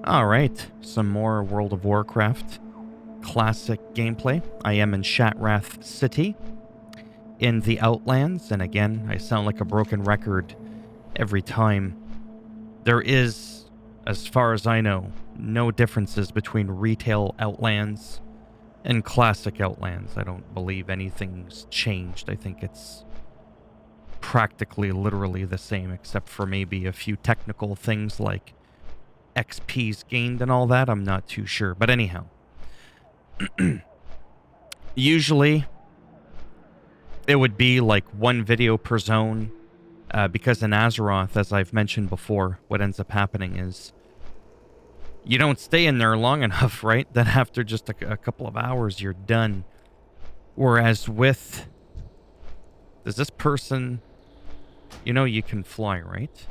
Alright, some more World of Warcraft classic gameplay. I am in Shatrath City in the Outlands, and again, I sound like a broken record every time. There is, as far as I know, no differences between retail Outlands and classic Outlands. I don't believe anything's changed. I think it's practically literally the same, except for maybe a few technical things like XP's gained and all that. I'm not too sure. But anyhow, usually it would be like one video per zone, because in Azeroth, as I've mentioned before, what ends up happening is you don't stay in there long enough, right? Then after just a couple of hours, you're done. Whereas with... Does this person... You know you can fly, right?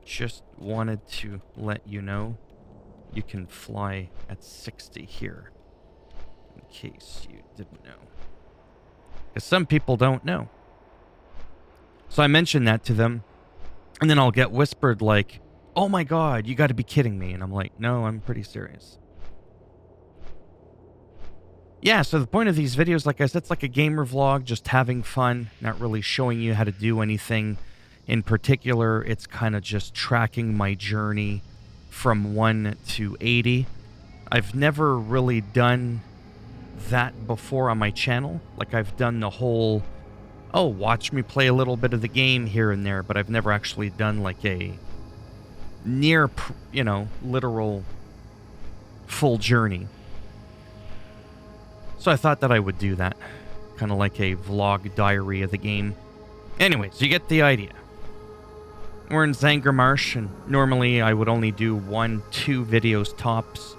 Just wanted to let you know you can fly at 60 here. In case you didn't know. Because some people don't know. So I mentioned that to them. And then I'll get whispered like, oh my god, you gotta be kidding me. And I'm like, no, I'm pretty serious. Yeah, so the point of these videos, like I said, it's like a gamer vlog, just having fun, not really showing you how to do anything in particular. It's kind of just tracking my journey from 1 to 80. I've never really done that before on my channel. Like, I've done the whole, oh, watch me play a little bit of the game here and there, but I've never actually done like a near, literal full journey. So I thought that I would do that. Kind of like a vlog diary of the game. Anyways, you get the idea. We're in Zangarmarsh, and normally I would only do 1-2 videos tops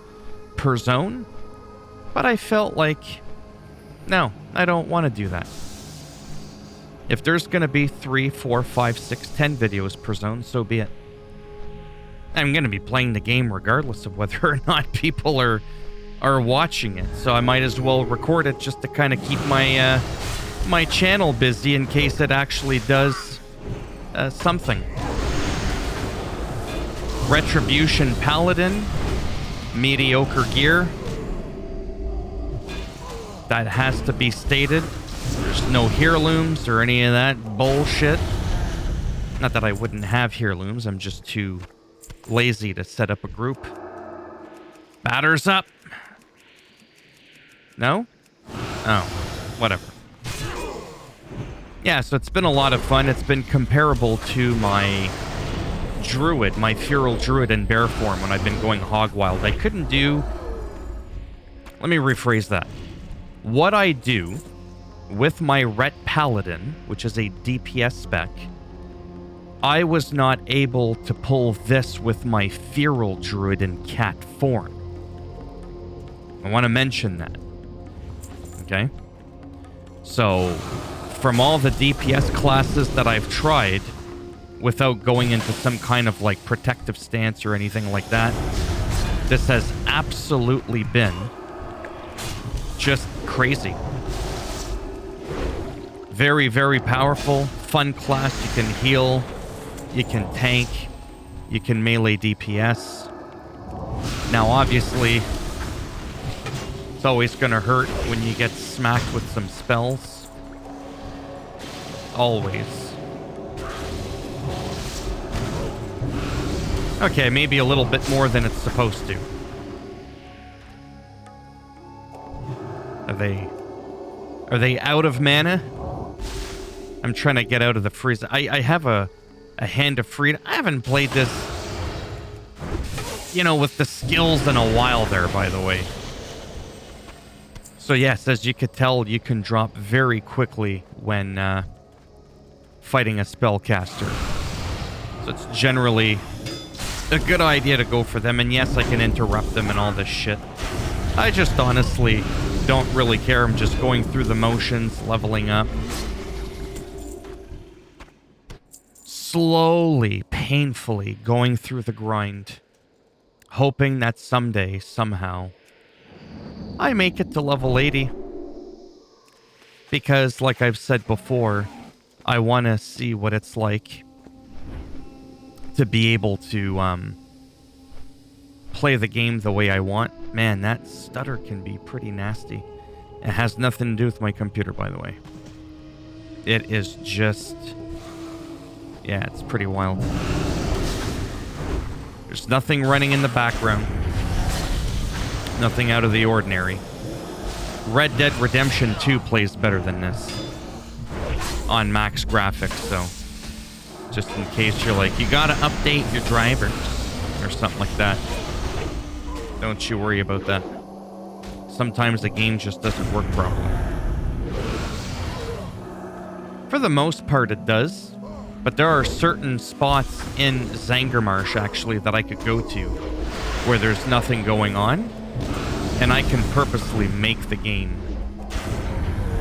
per zone. But I felt like, no, I don't want to do that. If there's going to be 3, 4, 5, 6, 10 videos per zone, so be it. I'm going to be playing the game regardless of whether or not people are watching it, so I might as well record it just to kind of keep my my channel busy in case it actually does something. Retribution Paladin, mediocre gear. That has to be stated. There's no heirlooms or any of that bullshit. Not that I wouldn't have heirlooms, I'm just too lazy to set up a group. Batters up. No? Oh, whatever. Yeah, so it's been a lot of fun. It's been comparable to my druid, my feral druid in bear form when I've been going hog wild. I couldn't do... Let me rephrase that. What I do with my Ret Paladin, which is a DPS spec, I was not able to pull this with my feral druid in cat form. I want to mention that. Okay? So, from all the DPS classes that I've tried, without going into some kind of like protective stance or anything like that, this has absolutely been just crazy. Very, very powerful, fun class. You can heal, you can tank, you can melee DPS. Now, obviously, it's always gonna hurt when you get smacked with some spells. Always. Okay, maybe a little bit more than it's supposed to. Are they out of mana? I'm trying to get out of the freeze. I have a hand of freedom. I haven't played this, with the skills in a while there, by the way. So yes, as you could tell, you can drop very quickly when fighting a spellcaster. So it's generally a good idea to go for them. And yes, I can interrupt them and all this shit. I just honestly don't really care. I'm just going through the motions, leveling up. Slowly, painfully going through the grind. Hoping that someday, somehow, I make it to level 80. Because, like I've said before, I want to see what it's like to be able to play the game the way I want. Man, that stutter can be pretty nasty. It has nothing to do with my computer, by the way. It is just... yeah, it's pretty wild. There's nothing running in the background. Nothing out of the ordinary. Red Dead Redemption 2 plays better than this on max graphics, so just in case you're like, you gotta update your drivers or something like that, don't you worry about that. Sometimes the game just doesn't work properly. For the most part it does, but there are certain spots in Zangarmarsh actually that I could go to where there's nothing going on, and I can purposely make the game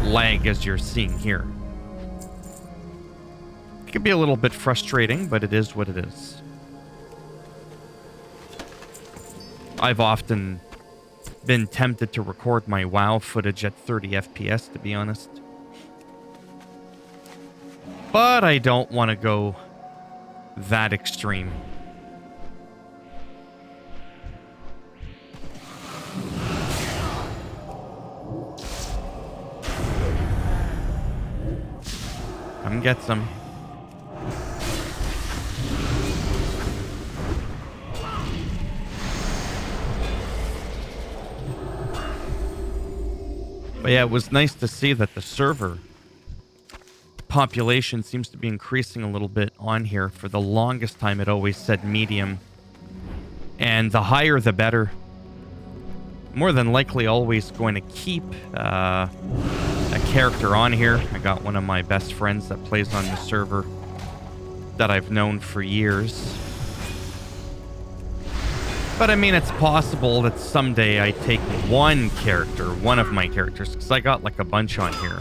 lag as you're seeing here. It can be a little bit frustrating, but it is what it is. I've often been tempted to record my WoW footage at 30 FPS, to be honest. But I don't want to go that extreme. Come get some. But yeah, it was nice to see that the server population seems to be increasing a little bit on here. For the longest time, it always said medium. And the higher, the better. More than likely always going to keep a character on here. I got one of my best friends that plays on the server that I've known for years. But I mean, it's possible that someday I take one of my characters, because I got like a bunch on here,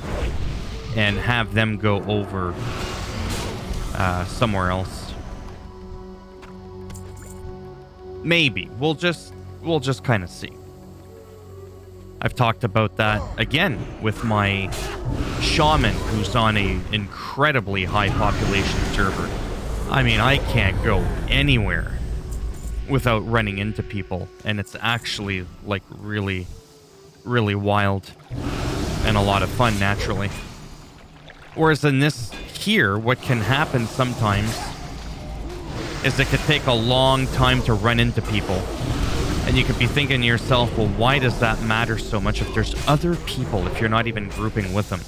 and have them go over somewhere else. Maybe. We'll just kind of see. I've talked about that again with my shaman, who's on an incredibly high population server. I mean, I can't go anywhere without running into people, and it's actually like really, really wild and a lot of fun naturally. Whereas in this here, what can happen sometimes is it could take a long time to run into people, and you could be thinking to yourself, well, why does that matter so much if there's other people, if you're not even grouping with them?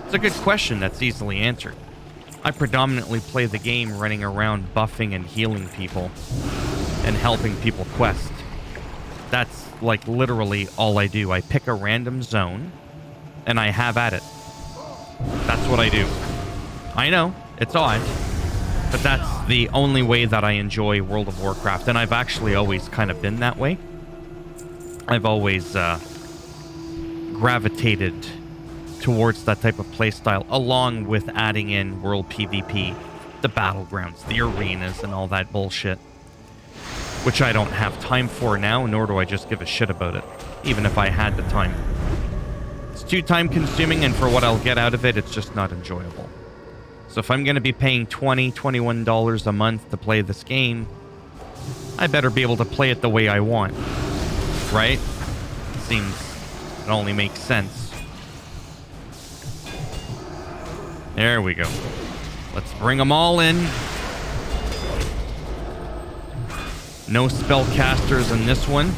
It's a good question that's easily answered. I predominantly play the game running around buffing and healing people and helping people quest. That's like literally all I do. I pick a random zone and I have at it. That's what I do. I know, it's odd, but that's the only way that I enjoy World of Warcraft, and I've actually always kind of been that way. I've always gravitated towards that type of playstyle, along with adding in world PvP, the battlegrounds, the arenas, and all that bullshit, which I don't have time for now, nor do I just give a shit about it, even if I had the time. It's too time consuming, and for what I'll get out of it, it's just not enjoyable. So if I'm going to be paying $20, $21 a month to play this game, I better be able to play it the way I want, right? Seems it only makes sense. There we go. Let's bring them all in. No spellcasters in this one.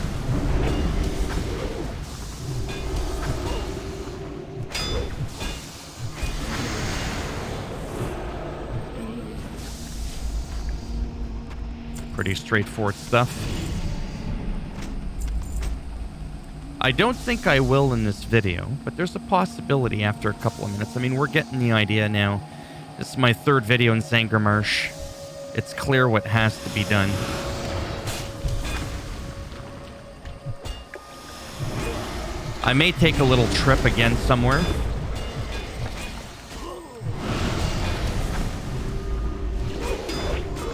Pretty straightforward stuff. I don't think I will in this video, but there's a possibility after a couple of minutes. I mean, we're getting the idea now. This is my third video in Zangarmarsh. It's clear what has to be done. I may take a little trip again somewhere.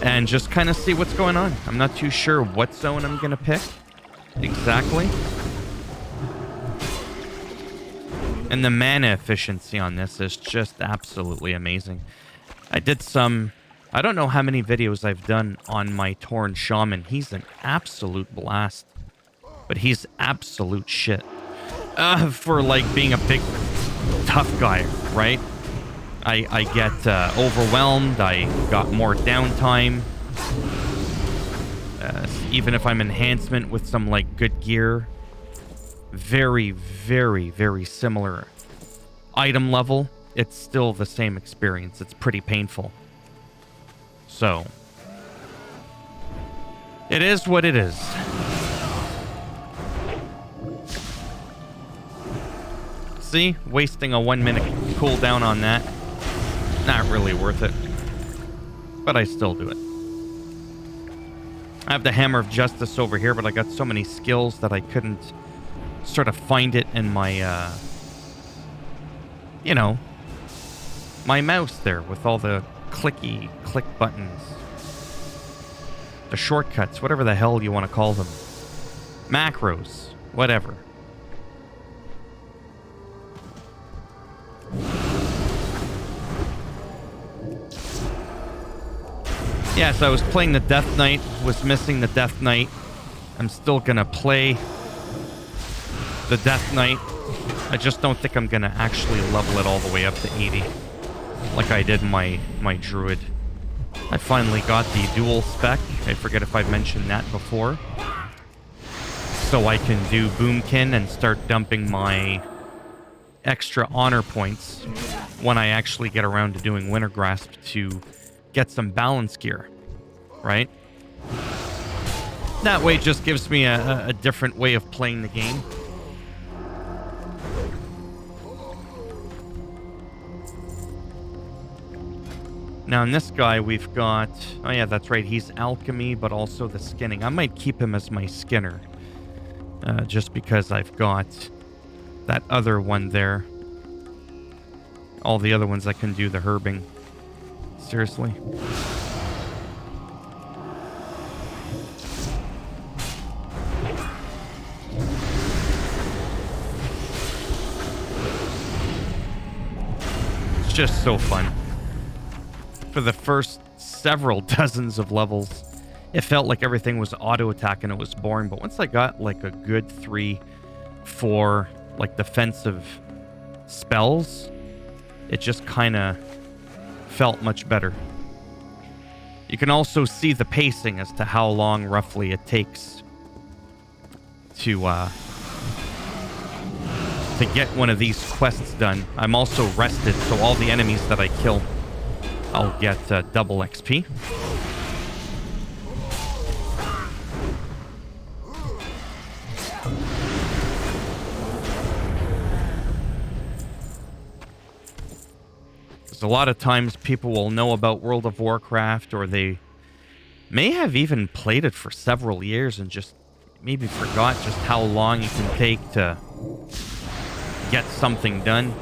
And just kind of see what's going on. I'm not too sure what zone I'm going to pick exactly. And the mana efficiency on this is just absolutely amazing. I did some I don't know how many videos I've done on my Tauren Shaman. He's an absolute blast. But he's absolute shit. For, like, being a big, tough guy, right? I get overwhelmed. I got more downtime. Even if I'm enhancement with some, like, good gear. Very, very, very similar item level. It's still the same experience. It's pretty painful. So, it is what it is. See? Wasting a 1 minute cooldown on that. Not really worth it. But I still do it. I have the Hammer of Justice over here, but I got so many skills that I couldn't sort of find it in my, you know, my mouse there with all the clicky click buttons. The shortcuts, whatever the hell you want to call them. Macros, whatever. Yeah, so I was playing the Death Knight, was missing the Death Knight. I'm still gonna play the Death Knight. I just don't think I'm gonna actually level it all the way up to 80. Like I did my Druid. I finally got the dual spec. I forget if I've mentioned that before. So I can do Boomkin and start dumping my extra honor points when I actually get around to doing Winter Grasp to get some balance gear, right? That way it just gives me a different way of playing the game. Now in this guy we've got, oh yeah, that's right, he's alchemy, but also the skinning. I might keep him as my skinner, just because I've got that other one there. All the other ones I can do the herbing. Seriously. It's just so fun. For the first several dozens of levels, it felt like everything was auto attack and it was boring. But once I got like a good 3, 4 like defensive spells, it just kind of felt much better. You can also see the pacing as to how long roughly it takes to get one of these quests done. I'm also rested, so all the enemies that I kill, I'll get double XP. A lot of times people will know about World of Warcraft, or they may have even played it for several years and just maybe forgot just how long you can take to get something done.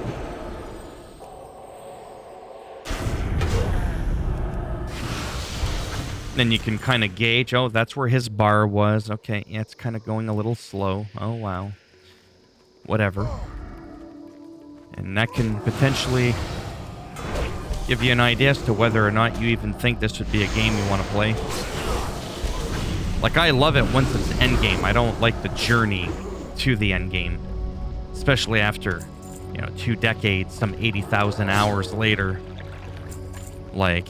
Then you can kind of gauge, oh, that's where his bar was. Okay, yeah, it's kind of going a little slow. Oh, wow. Whatever. And that can potentially give you an idea as to whether or not you even think this would be a game you want to play. Like, I love it once it's endgame. I don't like the journey to the endgame. Especially after, you know, 2 decades, some 80,000 hours later. Like,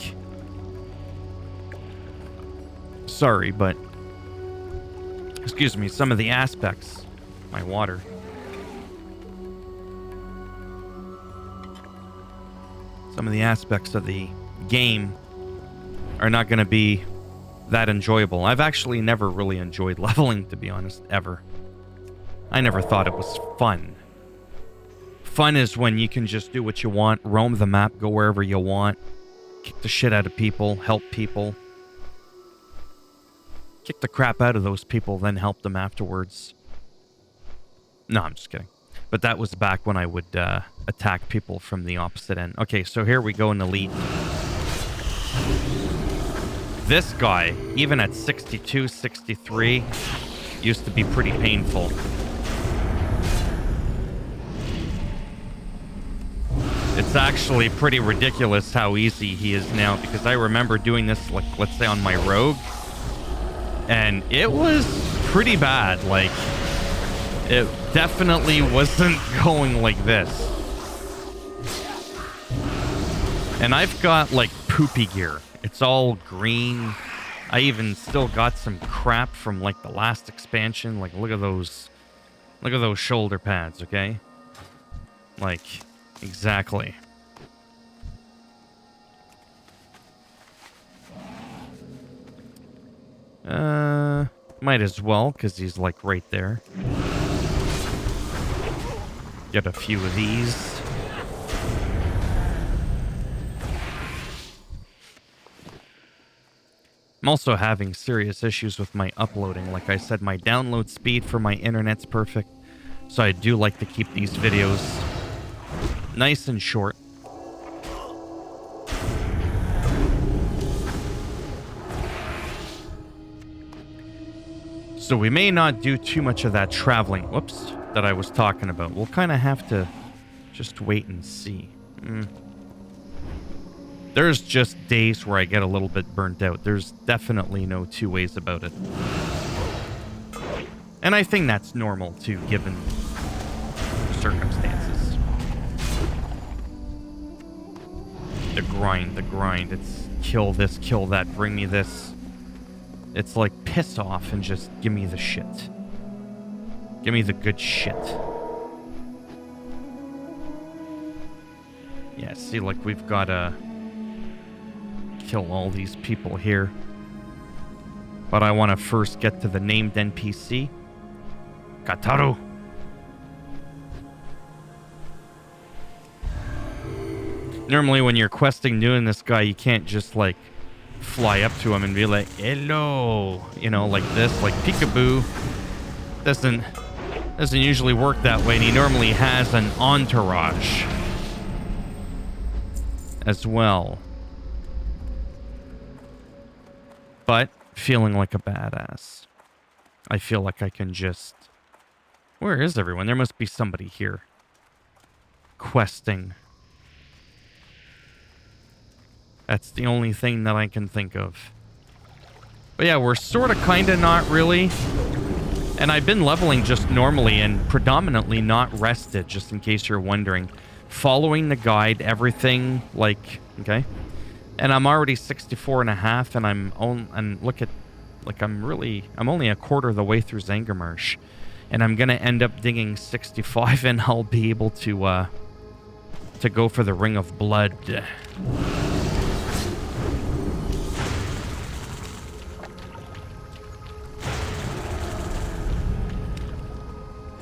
sorry, but excuse me, some of the aspects, my water, some of the aspects of the game are not going to be that enjoyable. I've actually never really enjoyed leveling, to be honest, ever. I never thought it was fun. Fun is when you can just do what you want, roam the map, go wherever you want, kick the shit out of people, help people. Kick the crap out of those people, then help them afterwards. No, I'm just kidding. But that was back when I would attack people from the opposite end. Okay, so here we go in Elite. This guy, even at 62, 63, used to be pretty painful. It's actually pretty ridiculous how easy he is now, because I remember doing this, like, let's say on my rogue, and it was pretty bad. Like, it definitely wasn't going like this. And I've got, like, poopy gear. It's all green. I even still got some crap from, like, the last expansion. Like, look at those shoulder pads, okay? Like, exactly. Might as well, because he's, like, right there. Get a few of these. I'm also having serious issues with my uploading. Like I said, my download speed for my internet's perfect. So I do like to keep these videos nice and short. So we may not do too much of that traveling, whoops, that I was talking about. We'll kind of have to just wait and see. There's just days where I get a little bit burnt out. There's definitely no two ways about it. And I think that's normal too, given circumstances. The grind. It's kill this, kill that, bring me this. It's like piss off and just give me the shit. Give me the good shit. Yeah, see, like we've got to kill all these people here. But I want to first get to the named NPC. Kataru. Normally when you're questing doing this guy, you can't just like fly up to him and be like, hello, you know, like this, like peekaboo. Doesn't usually work that way, and he normally has an entourage as well. But feeling like a badass. I feel like I can just... Where is everyone? There must be somebody here. Questing. That's the only thing that I can think of. But yeah, we're sort of, kind of, not really. And I've been leveling just normally and predominantly not rested, just in case you're wondering. Following the guide, everything, like, okay? And I'm already 64 and a half, and and look at, like, I'm only a quarter of the way through Zangarmarsh. And I'm gonna end up digging 65, and I'll be able to go for the Ring of Blood.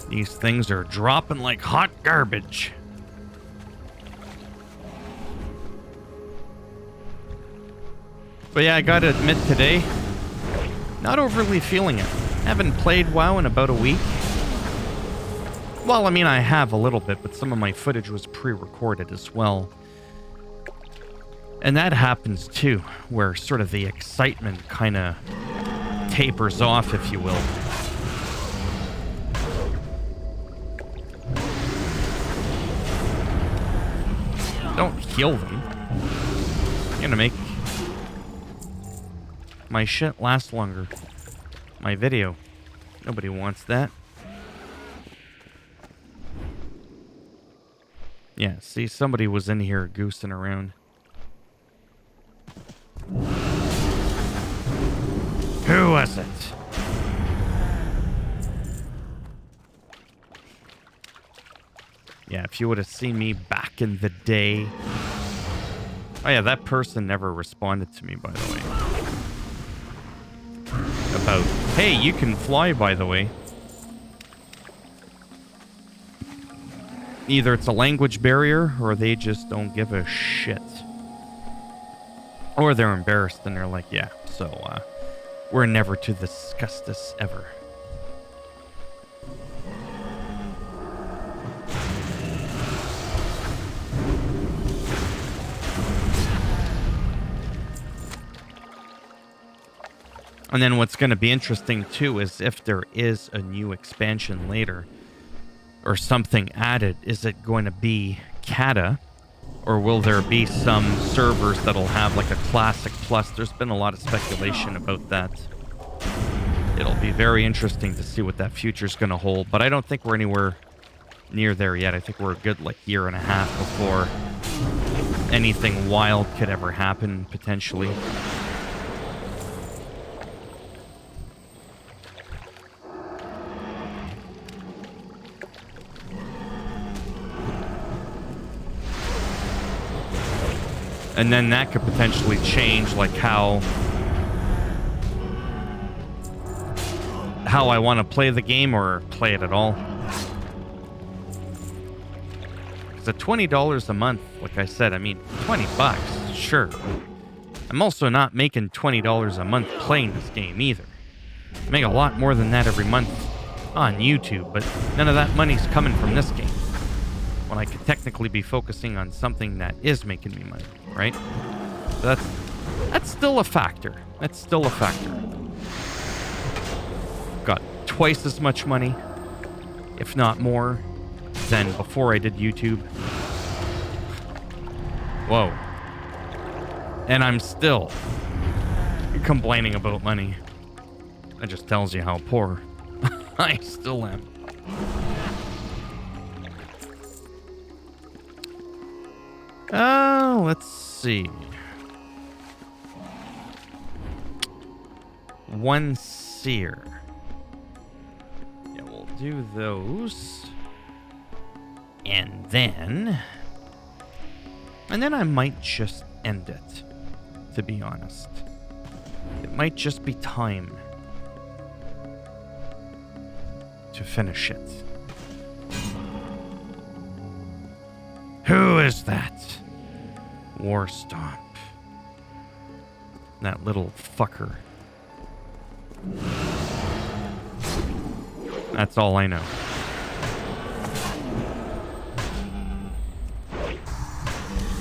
These things are dropping like hot garbage. But yeah, I gotta admit today, not overly feeling it. Haven't played WoW in about a week. Well, I mean, I have a little bit, but some of my footage was pre-recorded as well. And that happens too, where sort of the excitement kind of tapers off, if you will. Don't heal them. I'm gonna make my shit last longer. My video. Nobody wants that. Yeah, see, somebody was in here goosing around. Who was it? Yeah, if you would have seen me back in the day. Oh yeah, that person never responded to me, by the way. About, hey, you can fly, by the way. Either it's a language barrier, or they just don't give a shit. Or they're embarrassed and they're like, yeah, so, we're never to discuss this ever. And then what's going to be interesting, too, is if there is a new expansion later, or something added, is it going to be Kata, Or will there be some servers that'll have like a Classic Plus? There's been a lot of speculation about that. It'll be very interesting to see what that future's going to hold, but I don't think we're anywhere near there yet. I think we're a good like year and a half before anything wild could ever happen, potentially. And then that could potentially change like how I want to play the game or play it at all. It's at $20 a month, like I said. I mean, 20 bucks, sure. I'm also not making $20 a month playing this game either. I make a lot more than that every month on YouTube, but none of that money's coming from this game. When I could technically be focusing on something that is making me money, right? So that's still a factor. That's still a factor. Got twice as much money, if not more, than before I did YouTube. Whoa. And I'm still complaining about money. That just tells you how poor I still am. Let's see. One seer. Yeah, we'll do those. And then I might just end it, to be honest. It might just be time to finish it. Who is that? Warstomp. That little fucker. That's all I know.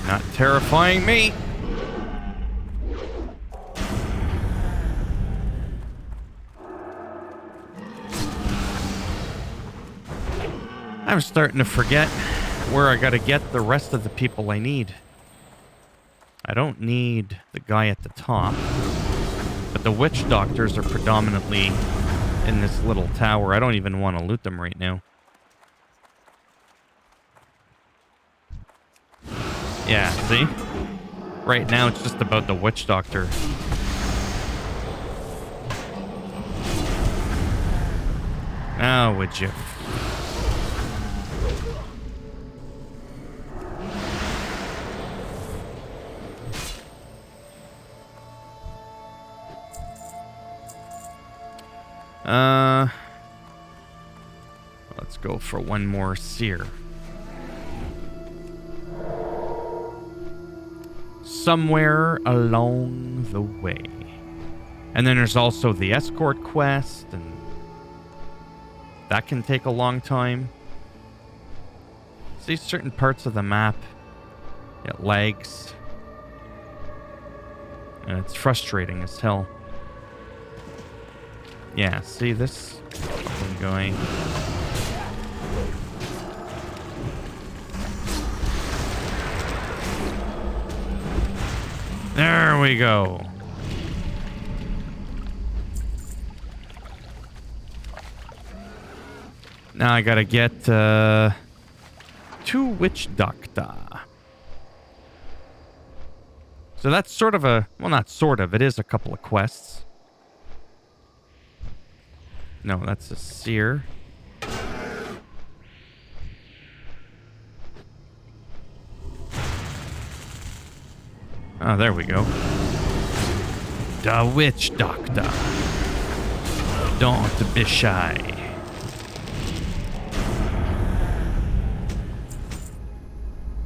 Not terrifying me. I'm starting to forget where I gotta get the rest of the people I need. I don't need the guy at the top, but the witch doctors are predominantly in this little tower. I don't even want to loot them right now. Yeah, see? Right now it's just about the witch doctor. Now would you? Let's go for one more seer. Somewhere along the way. And then there's also the escort quest, and that can take a long time. See, certain parts of the map, it lags. And it's frustrating as hell. Yeah, see this fucking guy. There we go. Now I gotta get to Witch Doctor. So that's sort of a, well, not sort of, it is a couple of quests. No, that's a seer. Oh, there we go. The Witch Doctor. Don't be shy.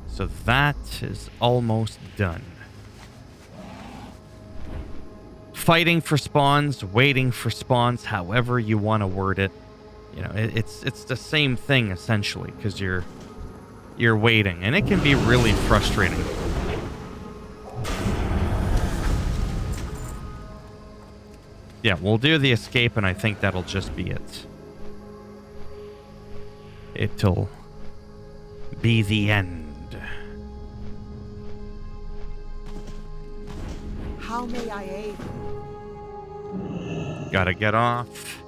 So that is almost done. Fighting for spawns, waiting for spawns, however you want to word it. You know, it's the same thing essentially, because you're waiting, and it can be really frustrating. Yeah, we'll do the escape, and I think that'll just be it. It'll be the end. may I aid? Gotta get off.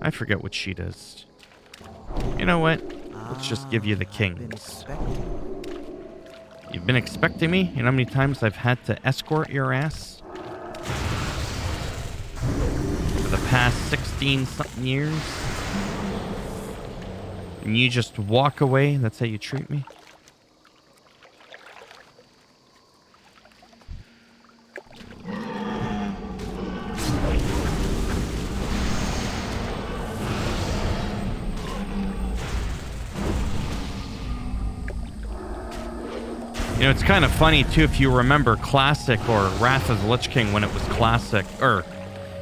I forget what she does. You know what? Let's just give you the kings. You've been expecting me? You know how many times I've had to escort your ass? For the past 16-something years? And you just walk away? That's how you treat me? You know, it's kind of funny, too, if you remember Classic or Wrath of the Lich King when it was Classic, or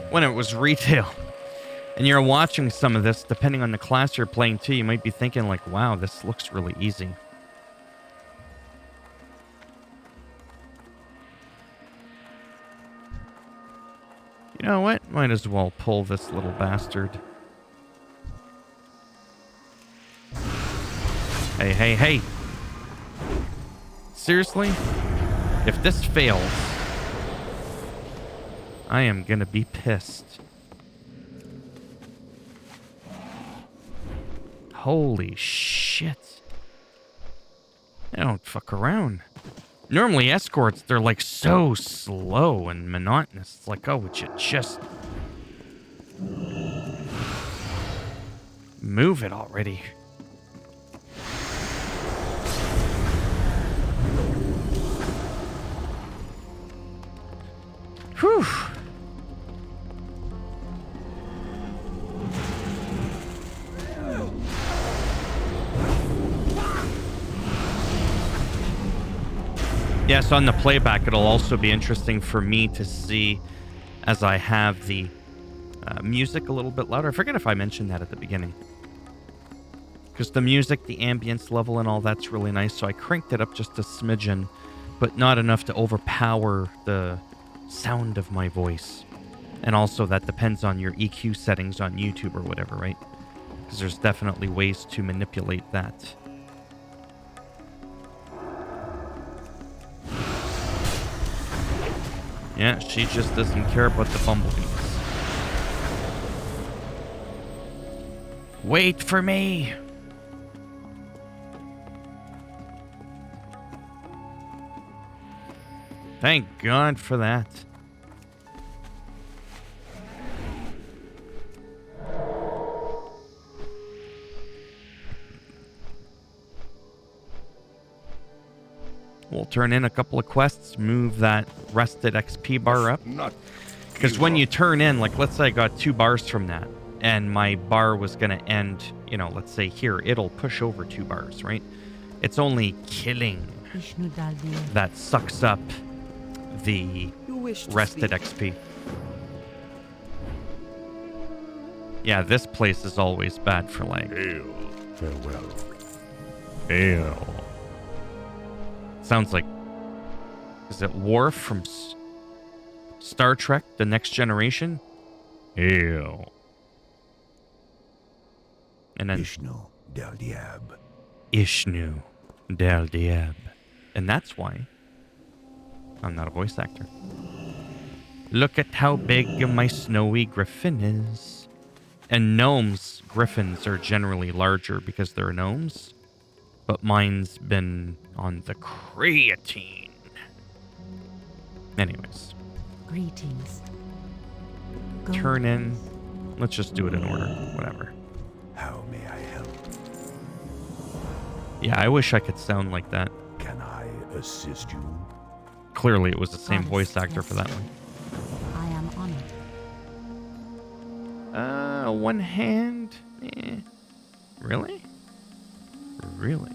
when it was retail, and you're watching some of this, depending on the class you're playing, too, you might be thinking, like, wow, this looks really easy. You know what? Might as well pull this little bastard. Hey, hey, hey! Seriously? If this fails, I am gonna be pissed. Holy shit. They don't fuck around. Normally escorts, they're like so slow and monotonous. It's like, oh, would you just move it already? Whew. Yes, on the playback, it'll also be interesting for me to see as I have the music a little bit louder. I forget if I mentioned that at the beginning. Because the music, the ambience level and all that's really nice, so I cranked it up just a smidgen, but not enough to overpower the sound of my voice. And also that depends on your EQ settings on YouTube or whatever, right? Because there's definitely ways to manipulate that. Yeah, she just doesn't care about the bumblebees. Wait for me! Thank God for that. We'll turn in a couple of quests, move that rested XP bar up. Because when you turn in, like, let's say I got 2 bars from that, and my bar was going to end, you know, let's say here, it'll push over 2 bars, right? It's only killing that sucks up the rested XP. Yeah, this place is always bad for like... Hail, farewell. Hail. Sounds like... Is it Worf from Star Trek, The Next Generation? Hail. And then... Ishnu Del Diab. Ishnu Del Diab. And that's why I'm not a voice actor. Look at how big my snowy griffin is. And gnomes, griffins are generally larger because they're gnomes. But mine's been on the creatine. Anyways. Greetings. Turn in. Let's just do it in order. Whatever. How may I help? Yeah, I wish I could sound like that. Can I assist you? Clearly it was the same voice actor for that one. I am honored. One hand? Eh. Really? Really?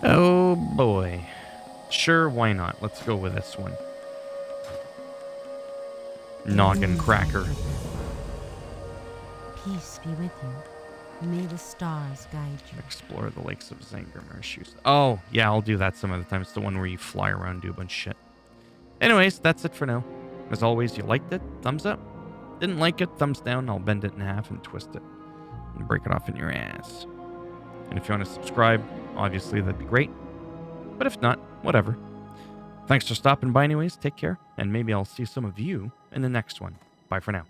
Oh boy. Sure, why not? Let's go with this one. Noggin cracker. Peace be with you. May the stars guide you. Explore the lakes of Zangarmarsh. Oh, yeah, I'll do that some other time. It's the one where you fly around and do a bunch of shit. Anyways, that's it for now. As always, you liked it? Thumbs up. Didn't like it? Thumbs down. I'll bend it in half and twist it. And break it off in your ass. And if you want to subscribe, obviously that'd be great. But if not, whatever. Thanks for stopping by anyways. Take care. And maybe I'll see some of you in the next one. Bye for now.